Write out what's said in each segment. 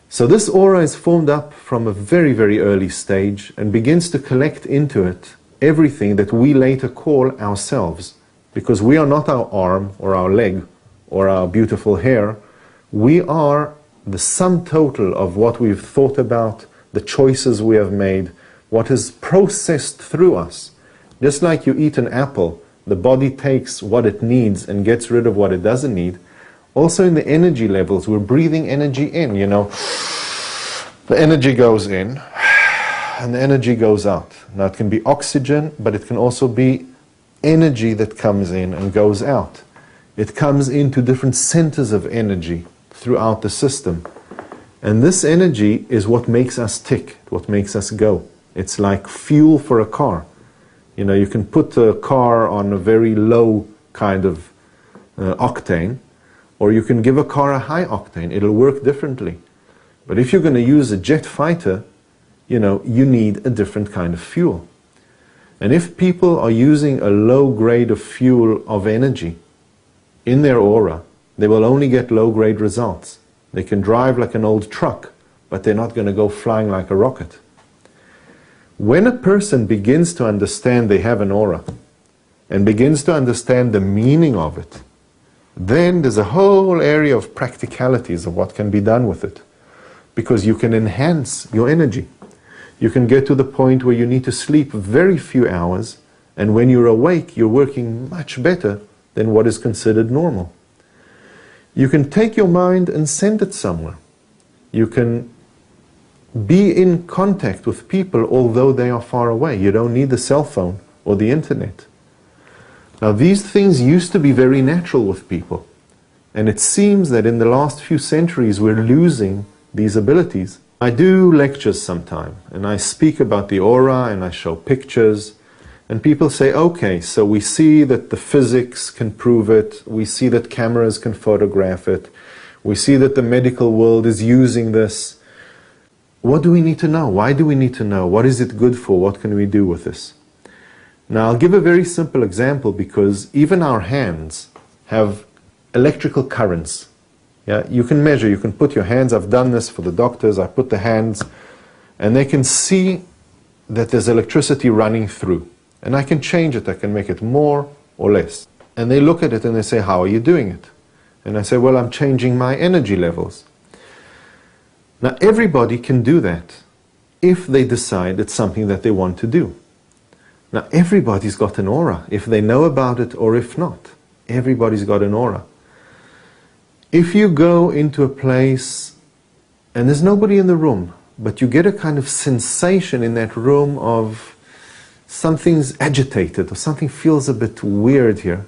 So this aura is formed up from a very, very early stage and begins to collect into it everything that we later call ourselves. Because we are not our arm or our leg or our beautiful hair. We are the sum total of what we've thought about, the choices we have made, what is processed through us. Just like you eat an apple, the body takes what it needs and gets rid of what it doesn't need. Also in the energy levels, we're breathing energy in, you know. The energy goes in and the energy goes out. Now it can be oxygen, but it can also be energy that comes in and goes out. It comes into different centers of energy throughout the system. And this energy is what makes us tick, what makes us go. It's like fuel for a car. You know, you can put a car on a very low kind of octane, or you can give a car a high octane. It'll work differently. But if you're going to use a jet fighter, you know, you need a different kind of fuel. And if people are using a low grade of fuel of energy in their aura, they will only get low grade results. They can drive like an old truck, but they're not going to go flying like a rocket. When a person begins to understand they have an aura and begins to understand the meaning of it, then there's a whole area of practicalities of what can be done with it. Because you can enhance your energy. You can get to the point where you need to sleep very few hours, and when you're awake, you're working much better than what is considered normal. You can take your mind and send it somewhere. You can be in contact with people although they are far away. You don't need the cell phone or the internet. Now these things used to be very natural with people, and it seems that in the last few centuries we're losing these abilities. I do lectures sometime, and I speak about the aura and I show pictures, and people say, okay, so we see that the physics can prove it, we see that cameras can photograph it, we see that the medical world is using this. What do we need to know? Why do we need to know? What is it good for? What can we do with this? Now I'll give a very simple example, because even our hands have electrical currents. Yeah, you can measure, you can put your hands, I've done this for the doctors, I put the hands, and they can see that there's electricity running through. And I can change it, I can make it more or less. And they look at it and they say, how are you doing it? And I say, well, I'm changing my energy levels. Now everybody can do that if they decide it's something that they want to do. Now everybody's got an aura, if they know about it or if not. Everybody's got an aura. If you go into a place and there's nobody in the room, but you get a kind of sensation in that room of something's agitated or something feels a bit weird here,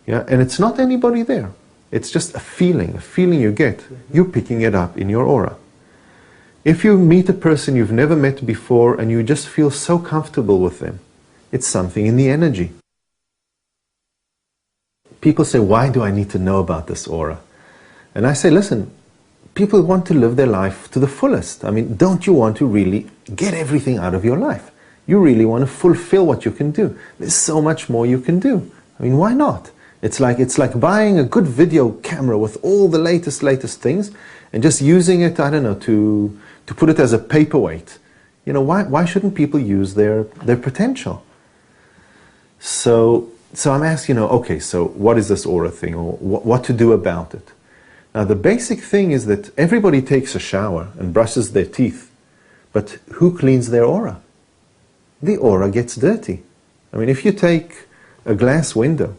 yeah, and it's not anybody there. It's just a feeling you get. You're picking it up in your aura. If you meet a person you've never met before and you just feel so comfortable with them, it's something in the energy. People say, why do I need to know about this aura? And I say, listen, people want to live their life to the fullest. I mean, don't you want to really get everything out of your life? You really want to fulfill what you can do. There's so much more you can do. I mean, why not? It's like buying a good video camera with all the latest things and just using it, I don't know, to put it as a paperweight. You know, why shouldn't people use their potential? So I'm asking, you know, okay, so what is this aura thing, or what to do about it? Now the basic thing is that everybody takes a shower and brushes their teeth, but who cleans their aura? The aura gets dirty. I mean, if you take a glass window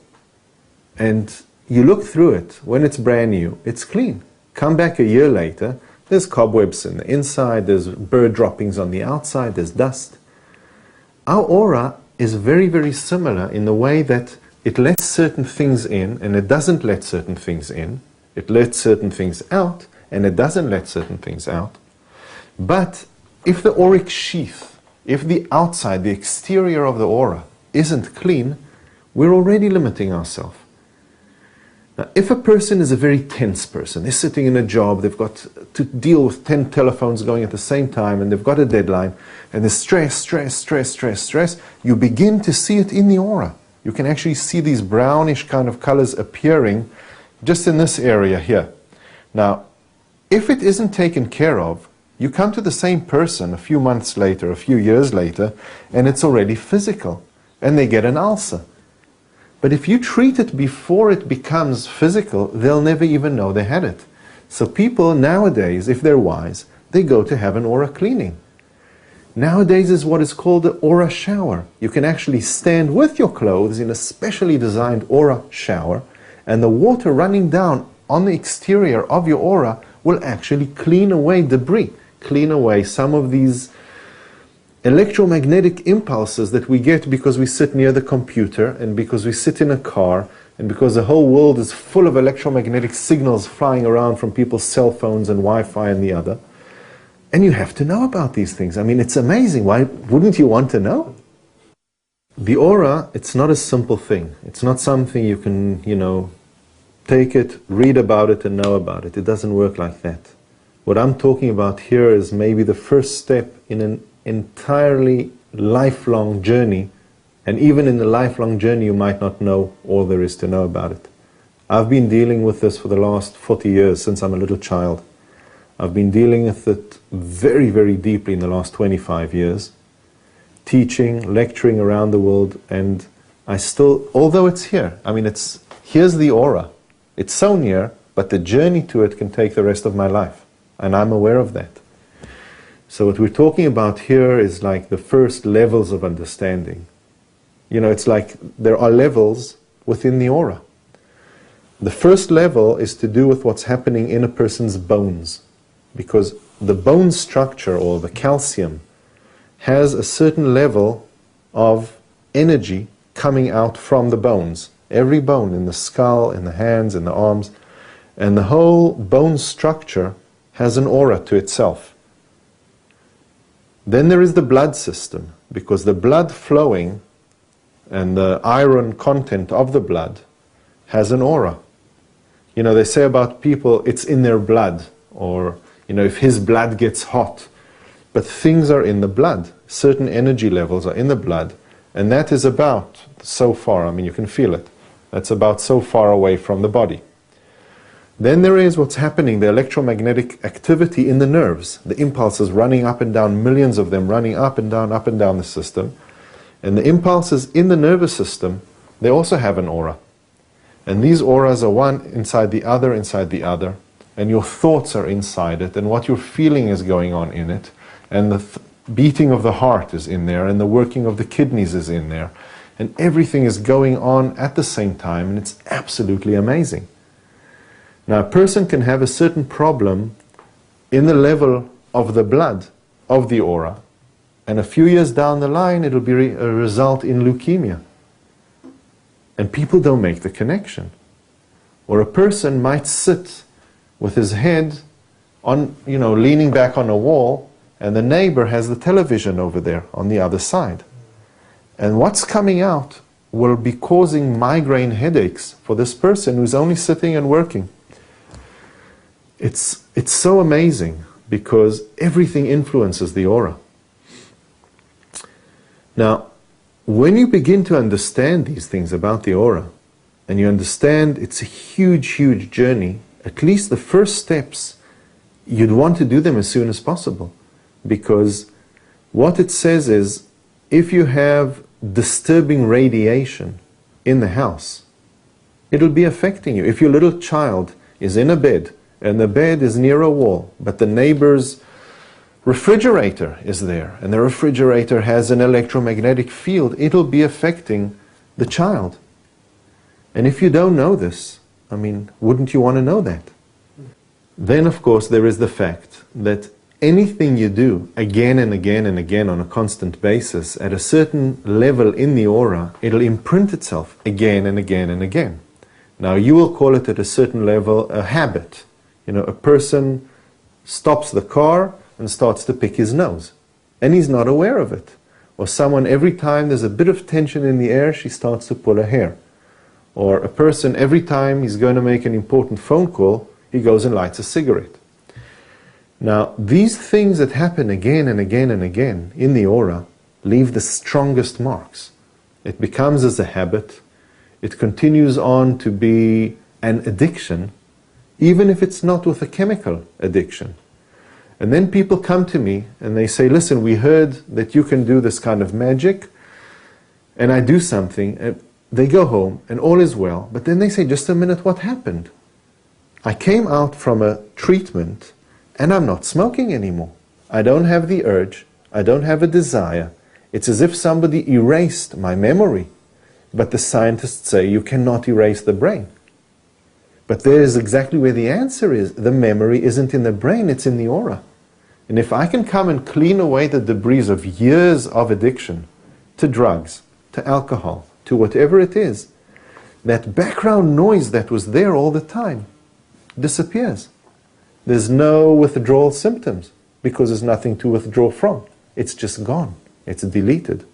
and you look through it, when it's brand new, it's clean. Come back a year later, there's cobwebs in the inside, there's bird droppings on the outside, there's dust. Our aura is very, very similar in the way that it lets certain things in and it doesn't let certain things in. It lets certain things out and it doesn't let certain things out. But if the auric sheath, if the outside, the exterior of the aura isn't clean, we're already limiting ourselves. Now, if a person is a very tense person, they're sitting in a job, they've got to deal with 10 telephones going at the same time, and they've got a deadline, and there's stress, you begin to see it in the aura. You can actually see these brownish kind of colors appearing just in this area here. Now, If it isn't taken care of, you come to the same person a few months later, a few years later, and it's already physical, and they get an ulcer. But if you treat it before it becomes physical, they'll never even know they had it. So people nowadays, if they're wise, they go to have an aura cleaning. Nowadays is what is called the aura shower. You can actually stand with your clothes in a specially designed aura shower, and the water running down on the exterior of your aura will actually clean away debris, clean away some of these electromagnetic impulses that we get because we sit near the computer and because we sit in a car and because the whole world is full of electromagnetic signals flying around from people's cell phones and Wi-Fi and the other. And you have to know about these things. I mean, it's amazing. Why wouldn't you want to know? The aura, it's not a simple thing. It's not something you can, take it, read about it, and know about it. It doesn't work like that. What I'm talking about here is maybe the first step in an entirely lifelong journey, and even in the lifelong journey you might not know all there is to know about it. I've been dealing with this for the last 40 years, since I'm a little child. I've been dealing with it very, very deeply in the last 25 years, teaching, lecturing around the world, and I still, although it's here, I mean, here's the aura. It's so near, but the journey to it can take the rest of my life, and I'm aware of that. So what we're talking about here is like the first levels of understanding. It's like there are levels within the aura. The first level is to do with what's happening in a person's bones, because the bone structure, or the calcium, has a certain level of energy coming out from the bones. Every bone, in the skull, in the hands, in the arms, and the whole bone structure has an aura to itself. Then there is the blood system, because the blood flowing and the iron content of the blood has an aura. They say about people, it's in their blood, or if his blood gets hot. But things are in the blood. Certain energy levels are in the blood, and that is about so far, I mean, you can feel it. That's about so far away from the body. Then there is what's happening, the electromagnetic activity in the nerves, the impulses running up and down, millions of them running up and down the system. And the impulses in the nervous system, they also have an aura. And these auras are one inside the other, and your thoughts are inside it, and what you're feeling is going on in it, and the beating of the heart is in there, and the working of the kidneys is in there, and everything is going on at the same time, and it's absolutely amazing. Now, a person can have a certain problem in the level of the blood, of the aura, and a few years down the line, it'll be a result in leukemia. And people don't make the connection. Or a person might sit with his head on, leaning back on a wall, and the neighbor has the television over there on the other side. And what's coming out will be causing migraine headaches for this person who's only sitting and working. It's so amazing, because everything influences the aura. Now, when you begin to understand these things about the aura, and you understand it's a huge, huge journey, at least the first steps, you'd want to do them as soon as possible. Because what it says is, if you have disturbing radiation in the house, it'll be affecting you. If your little child is in a bed, and the bed is near a wall, but the neighbor's refrigerator is there, and the refrigerator has an electromagnetic field, it'll be affecting the child. And if you don't know this, I mean, wouldn't you want to know that? Then, of course, there is the fact that anything you do again and again and again on a constant basis at a certain level in the aura, it'll imprint itself again and again and again. Now, you will call it at a certain level a habit. A person stops the car and starts to pick his nose, and he's not aware of it. Or someone, every time there's a bit of tension in the air, she starts to pull her hair. Or a person, every time he's going to make an important phone call, he goes and lights a cigarette. Now, these things that happen again and again and again in the aura leave the strongest marks. It becomes as a habit. It continues on to be an addiction. even if it's not with a chemical addiction. And then people come to me and they say, listen, we heard that you can do this kind of magic, and I do something, and they go home and all is well, but then they say, just a minute, what happened? I came out from a treatment and I'm not smoking anymore. I don't have the urge, I don't have a desire. It's as if somebody erased my memory. But the scientists say you cannot erase the brain. But there is exactly where the answer is. The memory isn't in the brain, it's in the aura. And if I can come and clean away the debris of years of addiction to drugs, to alcohol, to whatever it is, that background noise that was there all the time disappears. There's no withdrawal symptoms because there's nothing to withdraw from. It's just gone. It's deleted.